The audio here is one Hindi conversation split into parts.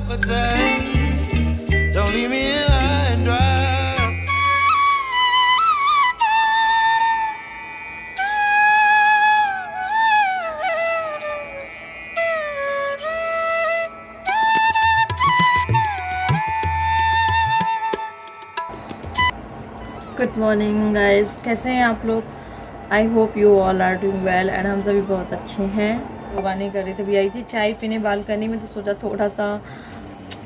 appetite. Don't leave me here high and dry. Good morning guys, कैसे हैं आप लोग। I hope you all are doing well and हम सभी बहुत अच्छे हैं। योगानी कर रही थी, अभी आई थी चाय पीने बालकनी में, तो सोचा थोड़ा सा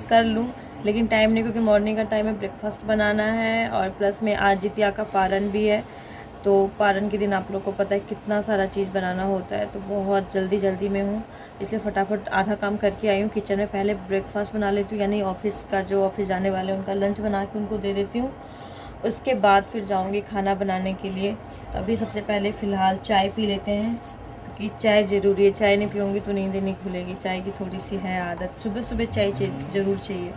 कर लूँ, लेकिन टाइम नहीं, क्योंकि मॉर्निंग का टाइम है, ब्रेकफास्ट बनाना है और प्लस में आज जितिया का पारण भी है। तो पारण के दिन आप लोग को पता है कितना सारा चीज़ बनाना होता है, तो बहुत जल्दी में हूँ, इसलिए फटाफट आधा काम करके आई हूँ किचन में। पहले ब्रेकफास्ट बना लेती हूँ, यानी ऑफिस का जो ऑफिस जाने वाले हैं उनका लंच बना के उनको दे देती हूँ। उसके बाद फिर जाऊंगी खाना बनाने के लिए। तो अभी सबसे पहले फ़िलहाल चाय पी लेते हैं, क्योंकि चाय ज़रूरी है। चाय नहीं पीऊँगी तो नींद नहीं खुलेगी। चाय की थोड़ी सी है आदत, सुबह सुबह चाय ज़रूर चाहिए।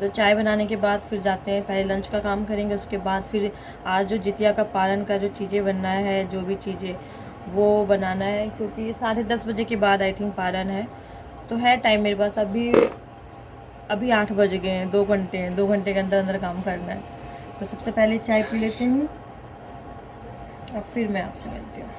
तो चाय बनाने के बाद फिर जाते हैं, पहले लंच का काम करेंगे, उसके बाद फिर आज जो जितिया का पालन का जो चीज़ें बनना है, जो भी चीज़ें वो बनाना है, क्योंकि 10:30 बजे के बाद आई थिंक पारण है। तो है टाइम मेरे पास, अभी 8 बज गए हैं, 2 घंटे हैं, 2 घंटे के अंदर अंदर काम करना है। तो सबसे पहले चाय पी लेती हूँ और फिर मैं आपसे मिलती हूँ।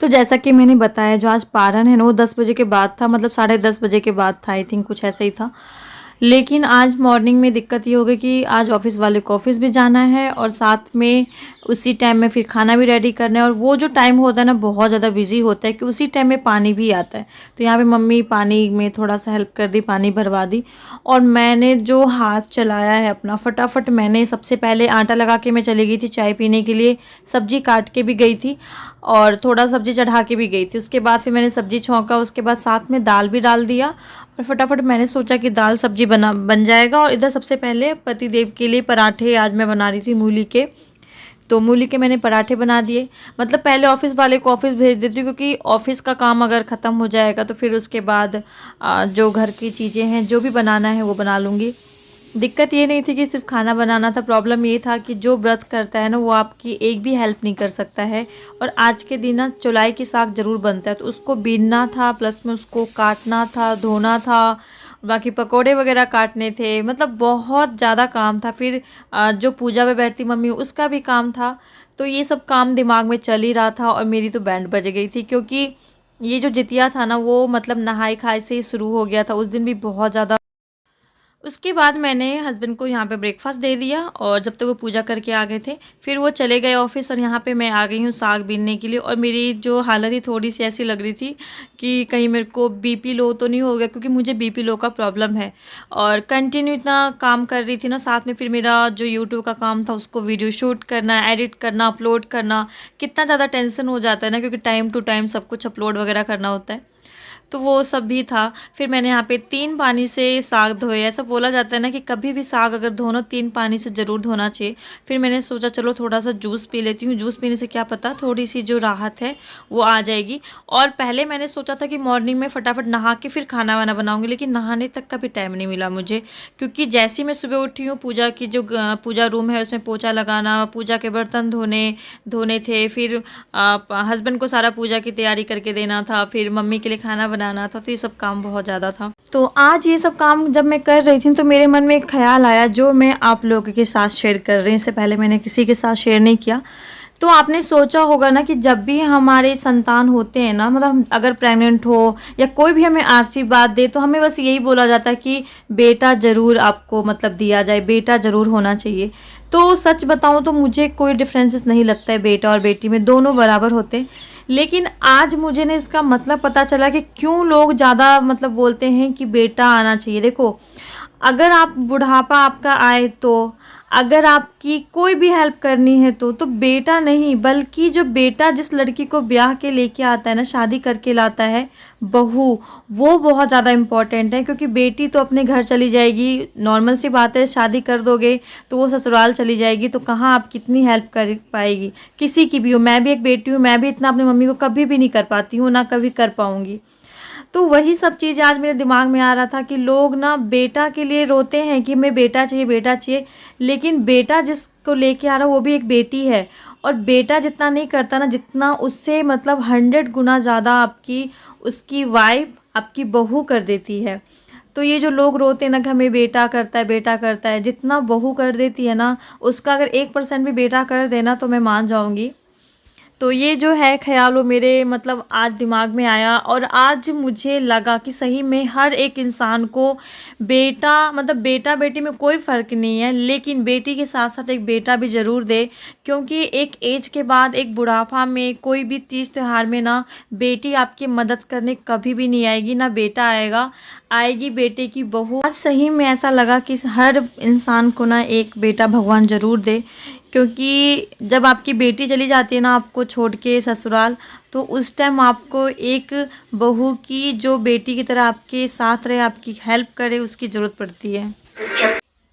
तो जैसा कि मैंने बताया, जो आज पारण है ना वो 10 बजे के बाद था, मतलब 10:30 बजे के बाद था, आई थिंक कुछ ऐसा ही था। लेकिन आज मॉर्निंग में दिक्कत ये हो गई कि आज ऑफिस वाले को ऑफिस भी जाना है और साथ में उसी टाइम में फिर खाना भी रेडी करना है। और वो जो टाइम होता है ना बहुत ज़्यादा बिजी होता है, कि उसी टाइम में पानी भी आता है। तो यहाँ पे मम्मी पानी में थोड़ा सा हेल्प कर दी, पानी भरवा दी। और मैंने जो हाथ चलाया है अपना, फटाफट मैंने सबसे पहले आटा लगा के मैं चली गई थी चाय पीने के लिए। सब्जी काट के भी गई थी और थोड़ा सब्जी चढ़ा के भी गई थी। उसके बाद फिर मैंने सब्जी छौंका, उसके बाद साथ में दाल भी डाल दिया और फटाफट मैंने सोचा कि दाल सब्जी बन जाएगा। और इधर सबसे पहले पति देव के लिए पराठे आज मैं बना रही थी मूली के, तो मूली के मैंने पराठे बना दिए। मतलब पहले ऑफिस वाले को ऑफिस भेज देती हूँ, क्योंकि ऑफिस का काम अगर ख़त्म हो जाएगा तो फिर उसके बाद जो घर की चीज़ें हैं जो भी बनाना है वो बना लूँगी। दिक्कत ये नहीं थी कि सिर्फ खाना बनाना था, प्रॉब्लम ये था कि जो व्रत करता है ना वो आपकी एक भी हेल्प नहीं कर सकता है। और आज के दिन ना चौलाई की साग ज़रूर बनता है, तो उसको बीनना था, प्लस में उसको काटना था, धोना था, बाकी पकोड़े वगैरह काटने थे। मतलब बहुत ज़्यादा काम था। फिर जो पूजा में बैठती मम्मी उसका भी काम था। तो ये सब काम दिमाग में चल ही रहा था और मेरी तो बैंड बज गई थी, क्योंकि ये जो जितिया था ना वो मतलब नहाई खाई से ही शुरू हो गया था। उस दिन भी बहुत ज़्यादा। उसके बाद मैंने हस्बैंड को यहाँ पे ब्रेकफास्ट दे दिया और जब तक वो पूजा करके आ गए थे फिर वो चले गए ऑफिस, और यहाँ पे मैं आ गई हूँ साग बीनने के लिए। और मेरी जो हालत ही थोड़ी सी ऐसी लग रही थी कि कहीं मेरे को बीपी लो तो नहीं हो गया, क्योंकि मुझे बीपी लो का प्रॉब्लम है। और कंटिन्यू इतना काम कर रही थी ना, साथ में फिर मेरा जो यूट्यूब का काम था उसको वीडियो शूट करना, एडिट करना, अपलोड करना, कितना ज़्यादा टेंशन हो जाता है ना, क्योंकि टाइम टू टाइम सब कुछ अपलोड वगैरह करना होता है। तो वो सब भी था। फिर मैंने यहाँ पे 3 पानी से साग धोए। ऐसा बोला जाता है ना कि कभी भी साग अगर धोना 3 पानी से ज़रूर धोना चाहिए। फिर मैंने सोचा चलो थोड़ा सा जूस पी लेती हूँ, जूस पीने से क्या पता थोड़ी सी जो राहत है वो आ जाएगी। और पहले मैंने सोचा था कि मॉर्निंग में फटाफट नहा के फिर खाना वाना बनाऊँगी, लेकिन नहाने तक का भी टाइम नहीं मिला मुझे, क्योंकि जैसे ही मैं सुबह उठी हूँ पूजा की जो पूजा रूम है उसमें पोछा लगाना, पूजा के बर्तन धोने थे, फिर हस्बैंड को सारा पूजा की तैयारी करके देना था, फिर मम्मी के लिए खाना बनाना था। तो ये सब काम बहुत ज़्यादा था। तो आज ये सब काम जब मैं कर रही थी तो मेरे मन में एक ख्याल आया जो मैं आप लोगों के साथ शेयर कर रही हूँ। इससे पहले मैंने किसी के साथ शेयर नहीं किया। तो आपने सोचा होगा ना कि जब भी हमारे संतान होते हैं ना, मतलब अगर प्रेग्नेंट हो या कोई भी हमें आशीर्वाद दे तो हमें बस यही बोला जाता है कि बेटा ज़रूर आपको मतलब दिया जाए, बेटा ज़रूर होना चाहिए। तो सच बताऊं तो मुझे कोई डिफरेंसेस नहीं लगता है, बेटा और बेटी में दोनों बराबर होते हैं। लेकिन आज मुझे ने इसका मतलब पता चला कि क्यों लोग ज़्यादा मतलब बोलते हैं कि बेटा आना चाहिए। देखो, अगर आप बुढ़ापा आपका आए तो, अगर आपकी कोई भी हेल्प करनी है तो बेटा नहीं बल्कि जो बेटा जिस लड़की को ब्याह के लेके आता है ना, शादी करके लाता है, बहू, वो बहुत ज़्यादा इम्पॉर्टेंट है। क्योंकि बेटी तो अपने घर चली जाएगी, नॉर्मल सी बात है, शादी कर दोगे तो वो ससुराल चली जाएगी, तो कहाँ आप कितनी हेल्प कर पाएगी किसी की भी हो। मैं भी एक बेटी हूँ, मैं भी इतना अपनी मम्मी को कभी भी नहीं कर पाती हूँ, ना कभी कर पाऊँगी। तो वही सब चीज़ें आज मेरे दिमाग में आ रहा था कि लोग ना बेटा के लिए रोते हैं कि हमें बेटा चाहिए, बेटा चाहिए, लेकिन बेटा जिसको लेके आ रहा है वो भी एक बेटी है, और बेटा जितना नहीं करता ना, जितना उससे मतलब 100 गुना ज़्यादा आपकी उसकी वाइफ आपकी बहू कर देती है। तो ये जो लोग रोते हैं ना कि हमें बेटा करता है, बेटा करता है, जितना बहू कर देती है ना, उसका अगर 1% भी बेटा कर देना तो मैं मान जाऊँगी। तो ये जो है ख़्याल वो मेरे मतलब आज दिमाग में आया, और आज मुझे लगा कि सही में हर एक इंसान को बेटा मतलब बेटा बेटी में कोई फ़र्क नहीं है, लेकिन बेटी के साथ साथ एक बेटा भी ज़रूर दे, क्योंकि एक एज के बाद एक बुढ़ापा में कोई भी तीज त्योहार में ना बेटी आपकी मदद करने कभी भी नहीं आएगी, ना बेटा आएगा, आएगी बेटे की बहू। आज सही में ऐसा लगा कि हर इंसान को ना एक बेटा भगवान ज़रूर दे, क्योंकि जब आपकी बेटी चली जाती है ना आपको छोड़ के ससुराल, तो उस टाइम आपको एक बहू की जो बेटी की तरह आपके साथ रहे, आपकी हेल्प करे, उसकी ज़रूरत पड़ती है।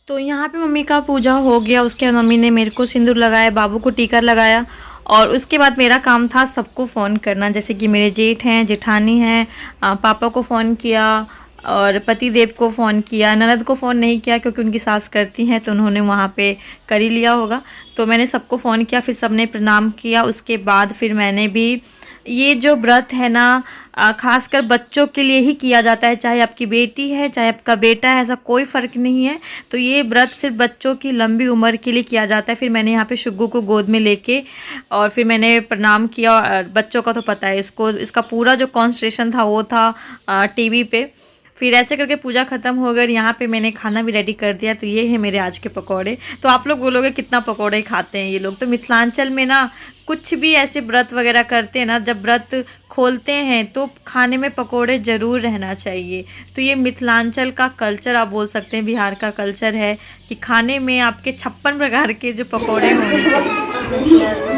तो यहाँ पे मम्मी का पूजा हो गया, उसके बाद मम्मी ने मेरे को सिंदूर लगाया, बाबू को टीका लगाया, और उसके बाद मेरा काम था सबको फ़ोन करना, जैसे कि मेरे जेठ हैं, जेठानी हैं, पापा को फ़ोन किया और पति देव को फ़ोन किया। ननद को फ़ोन नहीं किया क्योंकि उनकी सास करती हैं, तो उन्होंने वहाँ पे कर ही लिया होगा। तो मैंने सबको फ़ोन किया, फिर सबने प्रणाम किया। उसके बाद फिर मैंने भी ये जो व्रत है ना ख़ासकर बच्चों के लिए ही किया जाता है, चाहे आपकी बेटी है चाहे आपका बेटा है, ऐसा कोई फ़र्क नहीं है। तो ये व्रत सिर्फ बच्चों की लंबी उम्र के लिए किया जाता है। फिर मैंने यहाँ पे शुग्गू को गोद में लेके और फिर मैंने प्रणाम किया। और बच्चों का तो पता है, इसको इसका पूरा जो कॉन्सेंट्रेशन था वो था टीवी पे। फिर ऐसे करके पूजा ख़त्म हो गई। यहाँ पे मैंने खाना भी रेडी कर दिया। तो ये है मेरे आज के पकौड़े। तो आप लोग बोलोगे कितना पकौड़े खाते हैं ये लोग। तो मिथिलांचल में ना कुछ भी ऐसे व्रत वगैरह करते हैं ना, जब व्रत खोलते हैं तो खाने में पकोड़े ज़रूर रहना चाहिए। तो ये मिथिलांचल का कल्चर आप बोल सकते हैं, बिहार का कल्चर है कि खाने में आपके 56 प्रकार के जो पकोड़े होने चाहिए।